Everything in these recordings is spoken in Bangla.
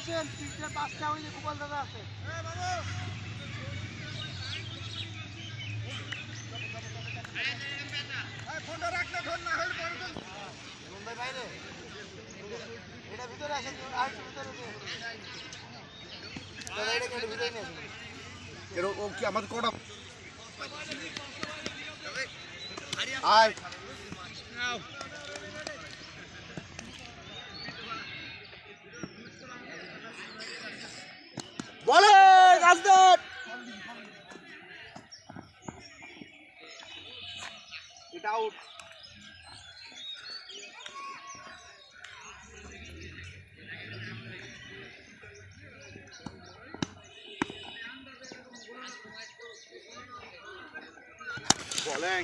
আসেন, 3-5টা হইলে গোপাল দাদা আছে। ফোনটা রাখলে ধর না হলে পরে মুম্বাই বাইরে এটা ভিতরে আসেন, আর ভিতরে দাদা এটা কেটে ভিতরে নিয়ে আসেন। ও কি আমাদের কোটা আয় বলে রাজদূত এটা আউট বলেন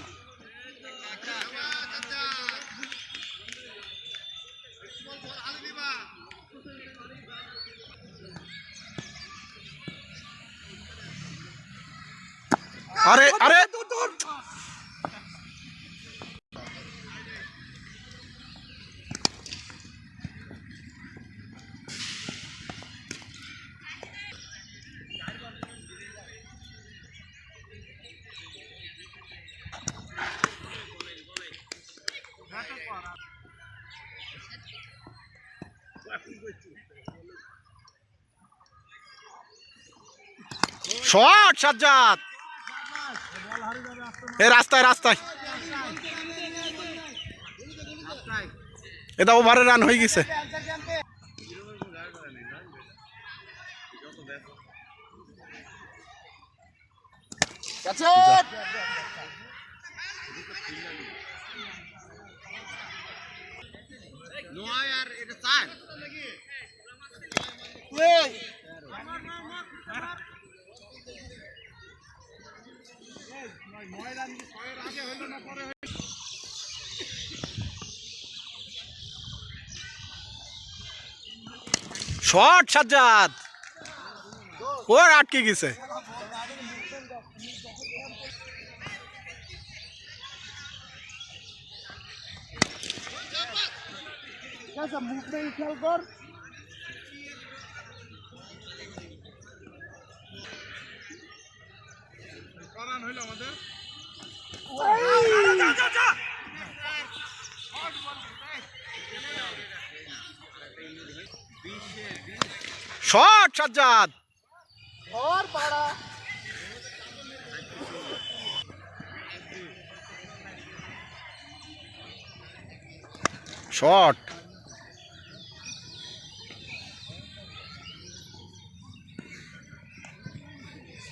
আরে আরে শট সাজ্জাদ এ রাস্তায় রাস্তায় এটা ওভারে রান হয়ে গেছে নয় আর এটা চার শট সাজ্জাদ ওর আটকে গেছে মুভমেন্ট খেয়াল কর। শট সাজ্জাদ और पाड़ा শট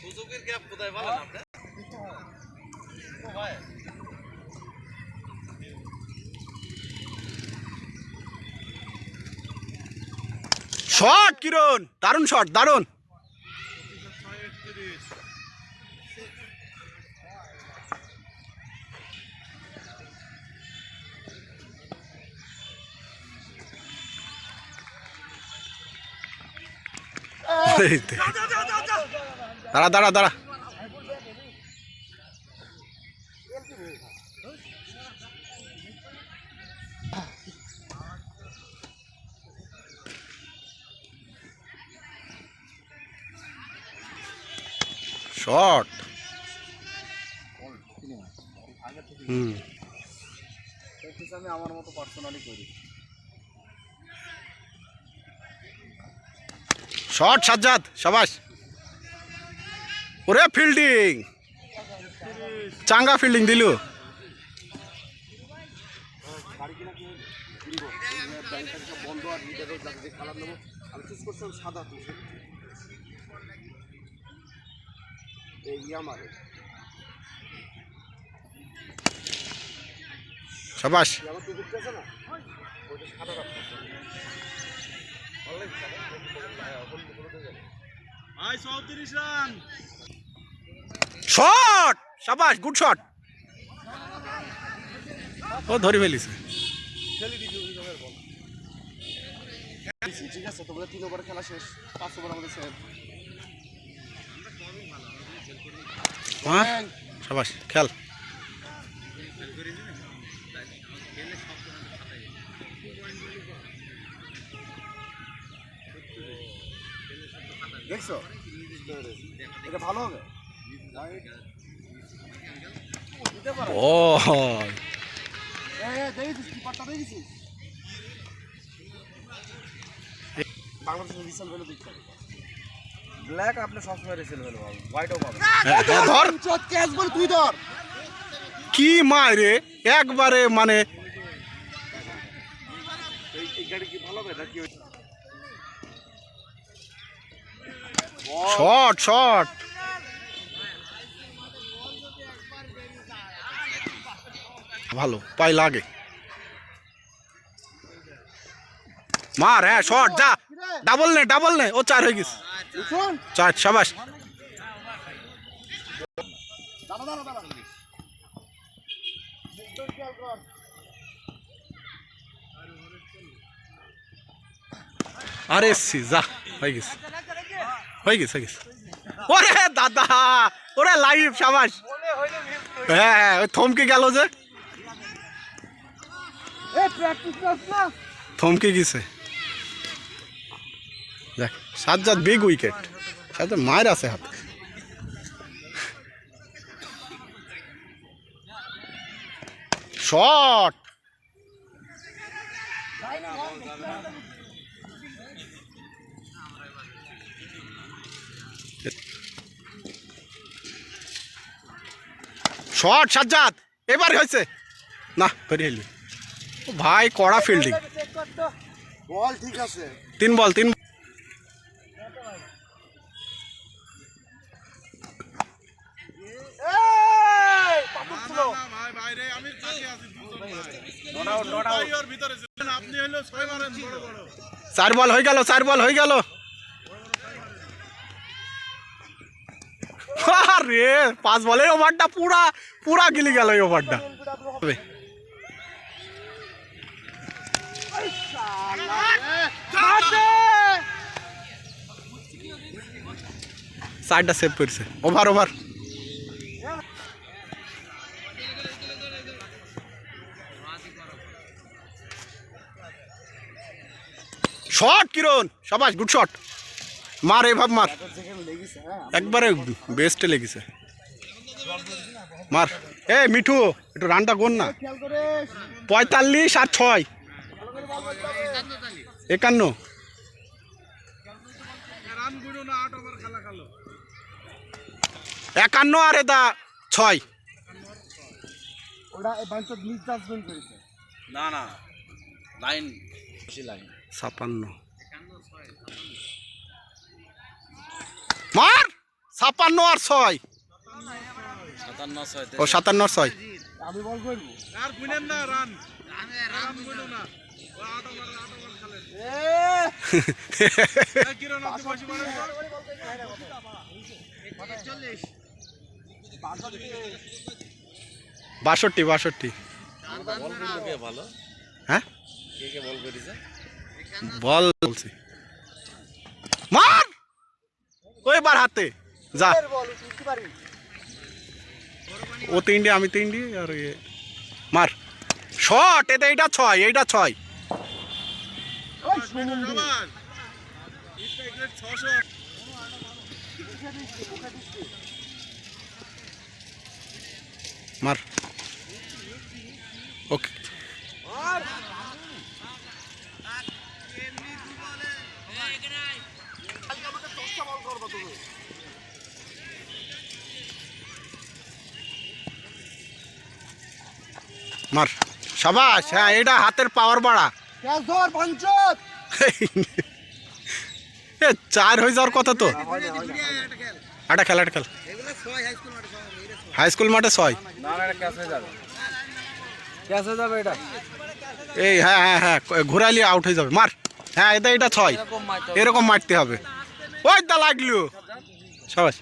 সুযোগের গ্যাপ কোথায় বলেন আপনি ও ভাই শট কিরণ দারুণ শট দারুণ দাঁড়া দাঁড়া দাঁড়া শট আমি আমার মতো পার্সোনালি করি শট সাজ্জাদ শাবাশ ওরে ফিল্ডিং চাঙ্গা ফিল্ডিং দিলু বন্ধ আর খেলা নেবো আমি চুজ করছিলাম সাদা তো এই আমারে শাবাশ আমার তো বুঝতে আছে না ওটা সাদা রাখতে ভাই 34 রান শট শাবাশ গুড শট ও ধরে ফেলিছে খেলি দিদি ওই রকমের বল ঠিক আছে তোমরা 3 ওভার খেলা শেষ 5 ওভার আমাদের সেভ হ্যাঁ শাবাশ খেল দেখছো এটা ভালো হবে বল দেখেছিস কিপারটা দেখেছিস বাংলাদেশের রিসেল ভ্যালু দেখতে হবে ব্ল্যাক আপনি সবসময় রিসেল ভ্যালু পাবেন হোয়াইটও পাবেন ধর ক্যাচ বল তুই ধর কি মারে একবারে মানে এই গাড়ি কি ভালো হবে নাকি শট শট ভালো পাই লাগে মার হ্যাঁ শট যা ডাবল নে ও 4 হয়ে গেছে 4 শাবাশ দাঁড়া আরে সি যা হয়ে গেছে ওরে দাদা ওরে লাইভ শাবাশ হ্যাঁ ওই থমকে গেল যে থমকে গেছে দেখ সাজ্জাদ বিগ উইকেট সাথে মায়ের আছে হাতে শট শট সাজ্জাদ এবার হয়েছে না বেরিয়ে এলি ও ভাই কড়া ফিল্ডিং বল ঠিক আছে 3 বল চার বল হয়ে গেল আরে 5 বলে ওভারটা পুরা গিলি গেল এই ওভারটা সাইডটা সেভ করছে ওভার শট কিরণ শাবাশ গুড শট মার এই ভাব মার একবারে বেস্টে লেগেছে মার এ মিঠু একটু রানটা গোন না 45 আর 6 51 51 আর এটা 6 ওটা এই বাঞ্চত মিস জাজমেন্ট করেছে না লাইন বেশি লাইন 56 মার 56 আর 6 57 ও 57 আর 6 আমি বল করব আর গুনেন না রান গুনো না 8 ওভার খেলেন কিরণ আপনি বসে মারেন 62 বল কে ভালো হ্যাঁ কে বল করেছে বল বলছি মার ওইবার হাতে যা বল তুলতে পারি ও 3 আমি 3 আর এ মার শট এইটা 6 ওই সুমন স্ট্রাইক রেট 600 মার ওকে মার শাবাশ হ্যাঁ এটা হাতের পাওয়ার বাড়া ক্যাচ ধর বাঞ্চত এ 4 হয়ে যাওয়ার কথা তো একটা খেল হাই স্কুল মাঠে 6 না এটা ক্যাচ হয়ে যাবে এটা এই হ্যাঁ ঘুরাইলে আউট হয়ে যাবে মার হ্যাঁ এটা 6 এরকম মারতে হবে ওই দা লাগলো শাবাশ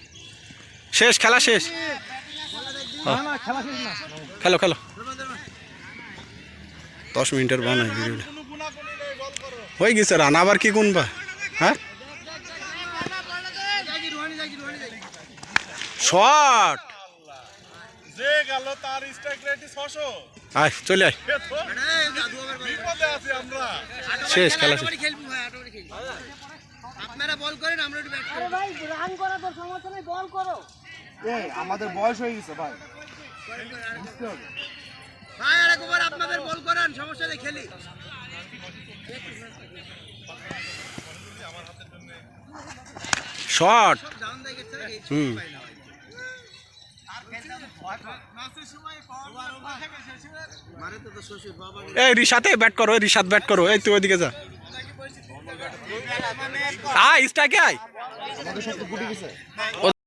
শেষ খেলা শেষ খেলো 10 মিনিটের বানাই ভিডিওটা হয়ে গেছে রান আবার কি গুনবা হ্যাঁ শট যে গেল তার স্ট্রাইক রেট 600 আয় চলে আয় বিপদে আছি আমরা শেষ খেলা শেষ আপনারা বল করেন আমরা একটু ব্যাট আরে ভাই রান করা তোর সমস্যা নেই, বল করো। এই আমাদের বয়স হয়ে গেছে ভাই, বুঝতে হবে। ভাই আরেকবার আপনাদের বল করেন, সমস্যা নেই, খেলি। শট। সব ডাউন দিয়ে গেছে এই হুম। পাই না ভাই। ম্যাচের সময় মারে তো শ্বশুর বাবা এই রিশাতে ব্যাট করো, এই রিশাদ ব্যাট করো, এই তুই ওইদিকে যা। আয় স্ট্রাইকে আয়। আমাদের সাথে গুটি গেছে।